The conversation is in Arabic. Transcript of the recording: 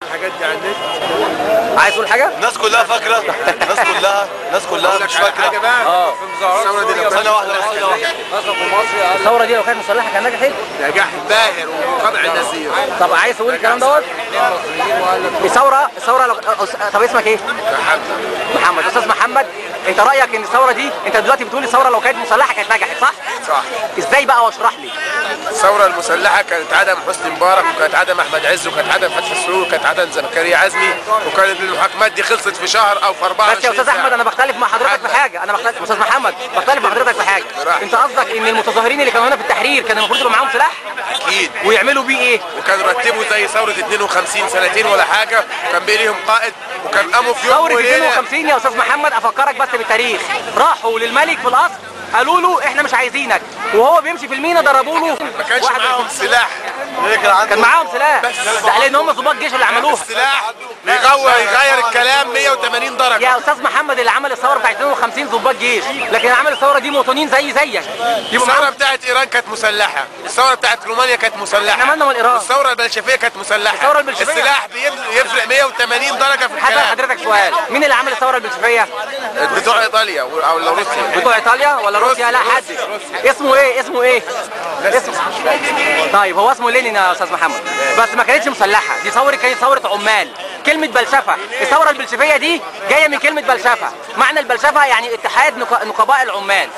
الحاجات دي على النت. عايز تقول حاجه؟ الناس كلها فاكره، الناس كلها مش فاكره. حاجه بقى في المظاهرات الثوره دي ثانيه واحده الثوره دي لو كانت مسلحه كان نجحت نجاح باهر وقطع النظير. طب عايز تقول الكلام دوت؟ الثوره لو طب اسمك ايه؟ محمد. استاذ محمد، انت رايك ان الثوره دي، انت دلوقتي بتقول الثوره لو كانت مسلحه كانت نجحت، صح؟ صح. ازاي بقى واشرح لي؟ الثوره المسلحه كانت عدم حسني مبارك، وكانت عدم احمد عز، وكانت عدم فتحي السرور، وكانت عدم زكريا عزمي، وكانت المحاكمات دي خلصت في شهر او في 24 بس يا استاذ احمد انا بختلف مع حضرتك في حاجه، استاذ محمد بختلف مع حضرتك في حاجه. انت قصدك ان المتظاهرين اللي كانوا هنا في التحرير كان المفروض يبقى معاهم سلاح؟ اكيد. ويعملوا بيه ايه؟ وكانوا رتبوا زي ثوره 52 سنتين ولا حاجه، وكان بيه ليهم قائد، وكان قاموا في يوم ثوره وليله. 52 يا استاذ محمد افكرك بس بالتاريخ، راحوا للملك في القصر قالوا له احنا مش عايزينك، وهو بيمشي في المينا ضربوا له. ما كانش معاهم سلاح. كان معاهم سلاح، ده لان هم ضباط جيش اللي عملوها. السلاح يغير الكلام 180 درجه. يا استاذ محمد اللي عمل الثوره بتاعت 52 ضباط جيش، لكن اللي عمل الثوره دي مواطنين زيك. الثوره بتاعت ايران كانت مسلحه، الثوره بتاعت رومانيا كانت مسلحه، احنا مالنا من ايران؟ الثوره البلشفيه كانت مسلحه. الثوره البلشفيه السلاح بيفرق 180 درجه في الكلام. حضرتك سؤال، مين اللي عمل الثوره البلشفيه؟ بتوع ايطاليا او روسيا. بتوع ايطاليا ولا روسيا؟ لا حد. اسمه ايه؟ طيب هو اسمه لينين يا استاذ محمد، بس ما كانتش مسلحه، دي كانت ثوره عمال. كلمه بلشفه، الثوره البلشفيه دي جايه من كلمه بلشفه، معنى البلشفه يعني اتحاد نقباء العمال.